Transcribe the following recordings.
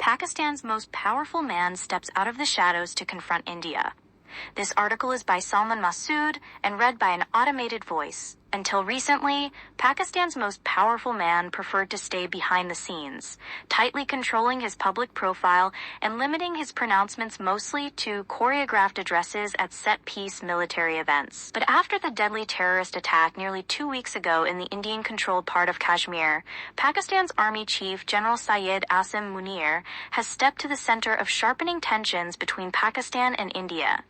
Pakistan's most powerful man steps out of the shadows to confront India. This article is by Salman Masood and read by an automated voice. Until recently, Pakistan's most powerful man preferred to stay behind the scenes, tightly controlling his public profile and limiting his pronouncements mostly to choreographed addresses at set-piece military events. But after the deadly terrorist attack nearly 2 weeks ago in the Indian-controlled part of Kashmir, Pakistan's Army Chief General Asim Munir has stepped to the center of sharpening tensions between Pakistan and India.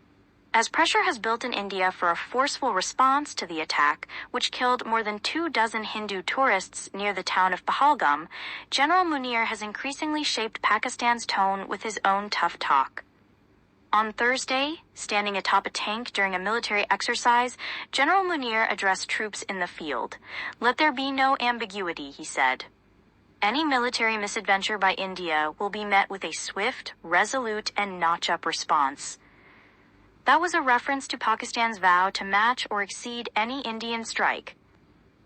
As pressure has built in India for a forceful response to the attack, which killed more than 24 Hindu tourists near the town of Pahalgam, General Munir has increasingly shaped Pakistan's tone with his own tough talk. On Thursday, standing atop a tank during a military exercise, General Munir addressed troops in the field. "Let there be no ambiguity," he said. "Any military misadventure by India will be met with a swift, resolute, and notch-up response." That was a reference to Pakistan's vow to match or exceed any Indian strike.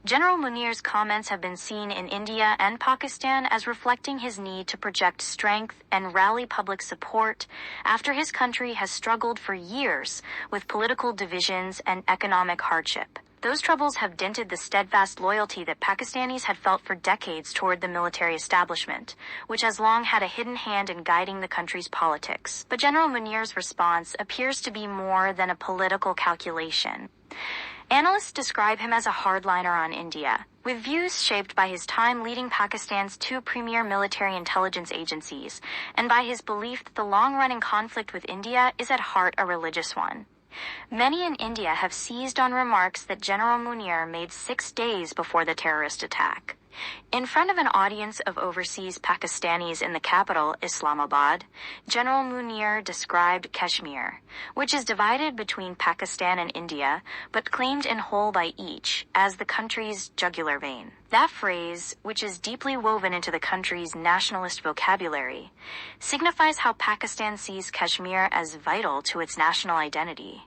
General Munir's comments have been seen in India and Pakistan as reflecting his need to project strength and rally public support after his country has struggled for years with political divisions and economic hardship. Those troubles have dented the steadfast loyalty that Pakistanis had felt for decades toward the military establishment, which has long had a hidden hand in guiding the country's politics. But General Munir's response appears to be more than a political calculation. Analysts describe him as a hardliner on India, with views shaped by his time leading Pakistan's 2 premier military intelligence agencies, and by his belief that the long-running conflict with India is at heart a religious one. Many in India have seized on remarks that General Munir made 6 days before the terrorist attack. In front of an audience of overseas Pakistanis in the capital, Islamabad, General Munir described Kashmir, which is divided between Pakistan and India, but claimed in whole by each, as the country's jugular vein. That phrase, which is deeply woven into the country's nationalist vocabulary, signifies how Pakistan sees Kashmir as vital to its national identity.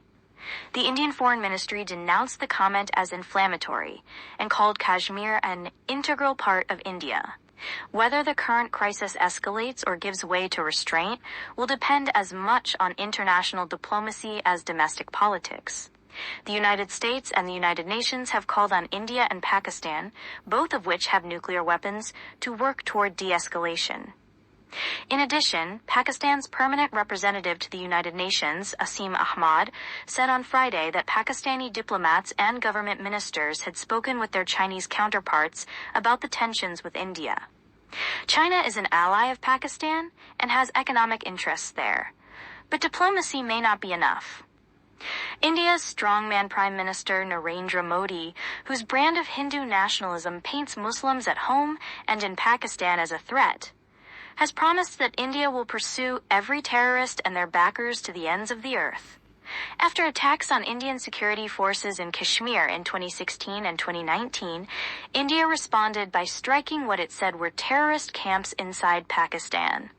The Indian Foreign Ministry denounced the comment as inflammatory and called Kashmir an integral part of India. Whether the current crisis escalates or gives way to restraint will depend as much on international diplomacy as domestic politics. The United States and the United Nations have called on India and Pakistan, both of which have nuclear weapons, to work toward de-escalation. In addition, Pakistan's permanent representative to the United Nations, Asim Ahmad, said on Friday that Pakistani diplomats and government ministers had spoken with their Chinese counterparts about the tensions with India. China is an ally of Pakistan and has economic interests there, but diplomacy may not be enough. India's strongman Prime Minister Narendra Modi, whose brand of Hindu nationalism paints Muslims at home and in Pakistan as a threat, has promised that India will pursue every terrorist and their backers to the ends of the earth. After attacks on Indian security forces in Kashmir in 2016 and 2019, India responded by striking what it said were terrorist camps inside Pakistan.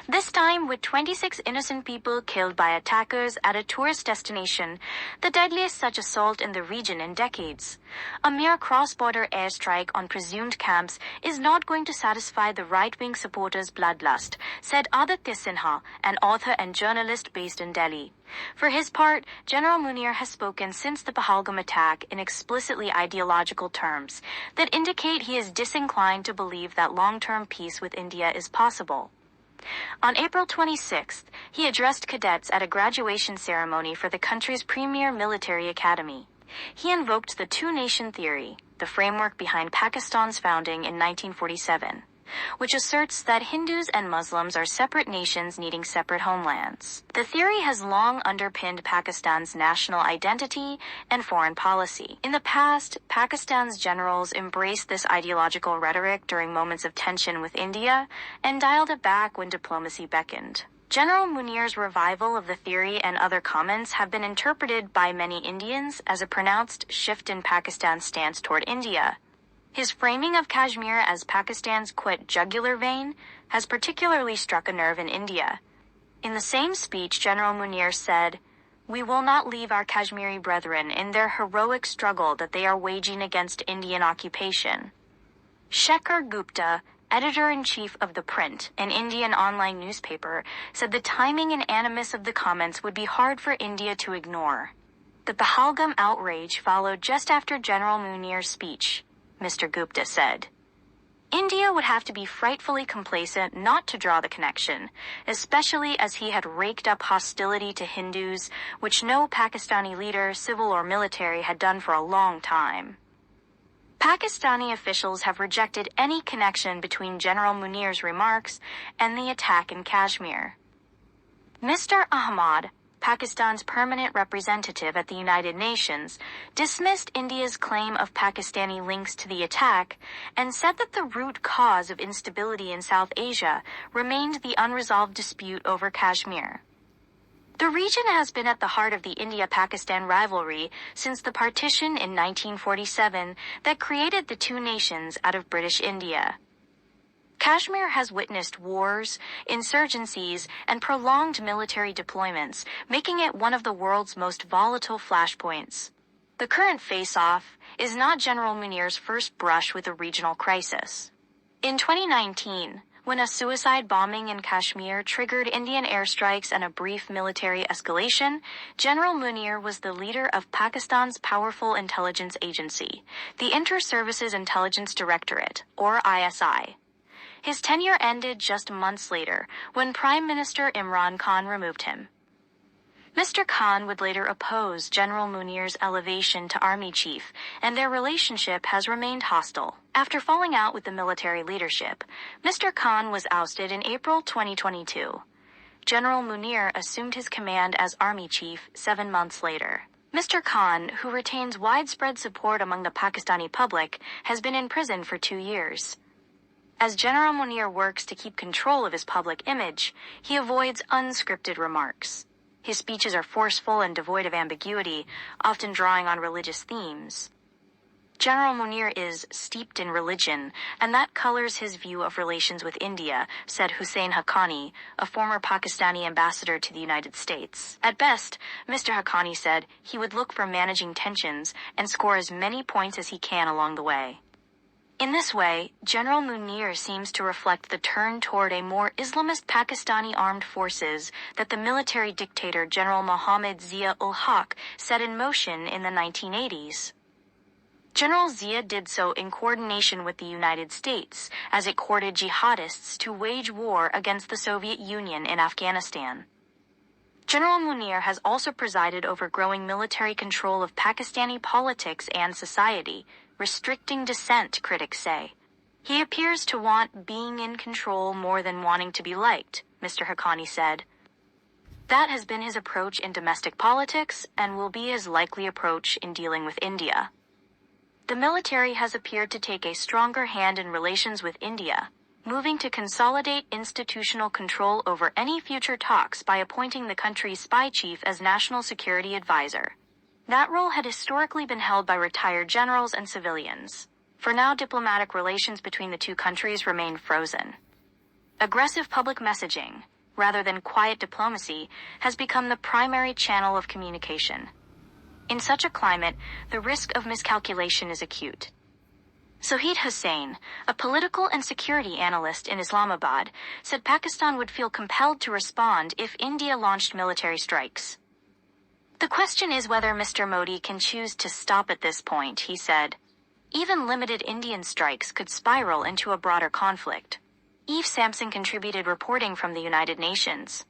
This time with 26 innocent people killed by attackers at a tourist destination, the deadliest such assault in the region in decades. A mere cross-border airstrike on presumed camps is not going to satisfy the right-wing supporters' bloodlust, said Aditya Sinha, an author and journalist based in Delhi. For his part, General Munir has spoken since the Pahalgam attack in explicitly ideological terms that indicate he is disinclined to believe that long-term peace with India is possible. On April 26th, he addressed cadets at a graduation ceremony for the country's premier military academy. He invoked the two-nation theory, the framework behind Pakistan's founding in 1947, which asserts that Hindus and Muslims are separate nations needing separate homelands. The theory has long underpinned Pakistan's national identity and foreign policy. In the past, Pakistan's generals embraced this ideological rhetoric during moments of tension with India and dialed it back when diplomacy beckoned. General Munir's revival of the theory and other comments have been interpreted by many Indians as a pronounced shift in Pakistan's stance toward India. His framing of Kashmir as Pakistan's, quote, jugular vein has particularly struck a nerve in India. In the same speech, General Munir said, "We will not leave our Kashmiri brethren in their heroic struggle that they are waging against Indian occupation." Shekhar Gupta, editor-in-chief of The Print, an Indian online newspaper, said the timing and animus of the comments would be hard for India to ignore. The Pahalgam outrage followed just after General Munir's speech, Mr. Gupta said. India would have to be frightfully complacent not to draw the connection, especially as he had raked up hostility to Hindus, which no Pakistani leader, civil or military, had done for a long time. Pakistani officials have rejected any connection between General Munir's remarks and the attack in Kashmir. Mr. Ahmad, Pakistan's permanent representative at the United Nations, dismissed India's claim of Pakistani links to the attack and said that the root cause of instability in South Asia remained the unresolved dispute over Kashmir. The region has been at the heart of the India-Pakistan rivalry since the partition in 1947 that created the two nations out of British India. Kashmir has witnessed wars, insurgencies, and prolonged military deployments, making it one of the world's most volatile flashpoints. The current face-off is not General Munir's first brush with a regional crisis. In 2019, when a suicide bombing in Kashmir triggered Indian airstrikes and a brief military escalation, General Munir was the leader of Pakistan's powerful intelligence agency, the Inter-Services Intelligence Directorate, or ISI. His tenure ended just months later, when Prime Minister Imran Khan removed him. Mr. Khan would later oppose General Munir's elevation to army chief, and their relationship has remained hostile. After falling out with the military leadership, Mr. Khan was ousted in April 2022. General Munir assumed his command as army chief 7 months later. Mr. Khan, who retains widespread support among the Pakistani public, has been in prison for 2 years. As General Munir works to keep control of his public image, he avoids unscripted remarks. His speeches are forceful and devoid of ambiguity, often drawing on religious themes. General Munir is steeped in religion, and that colors his view of relations with India, said Hussein Haqqani, a former Pakistani ambassador to the United States. At best, Mr. Haqqani said he would look for managing tensions and score as many points as he can along the way. In this way, General Munir seems to reflect the turn toward a more Islamist Pakistani armed forces that the military dictator General Mohammad Zia-ul-Haq set in motion in the 1980s. General Zia did so in coordination with the United States, as it courted jihadists to wage war against the Soviet Union in Afghanistan. General Munir has also presided over growing military control of Pakistani politics and society, restricting dissent, critics say. He appears to want being in control more than wanting to be liked, Mr. Haqqani said. That has been his approach in domestic politics and will be his likely approach in dealing with India. The military has appeared to take a stronger hand in relations with India, moving to consolidate institutional control over any future talks by appointing the country's spy chief as national security advisor. That role had historically been held by retired generals and civilians. For now, diplomatic relations between the two countries remain frozen. Aggressive public messaging, rather than quiet diplomacy, has become the primary channel of communication. In such a climate, the risk of miscalculation is acute. Soheed Hussain, a political and security analyst in Islamabad, said Pakistan would feel compelled to respond if India launched military strikes. The question is whether Mr. Modi can choose to stop at this point, he said. Even limited Indian strikes could spiral into a broader conflict. Eve Sampson contributed reporting from the United Nations.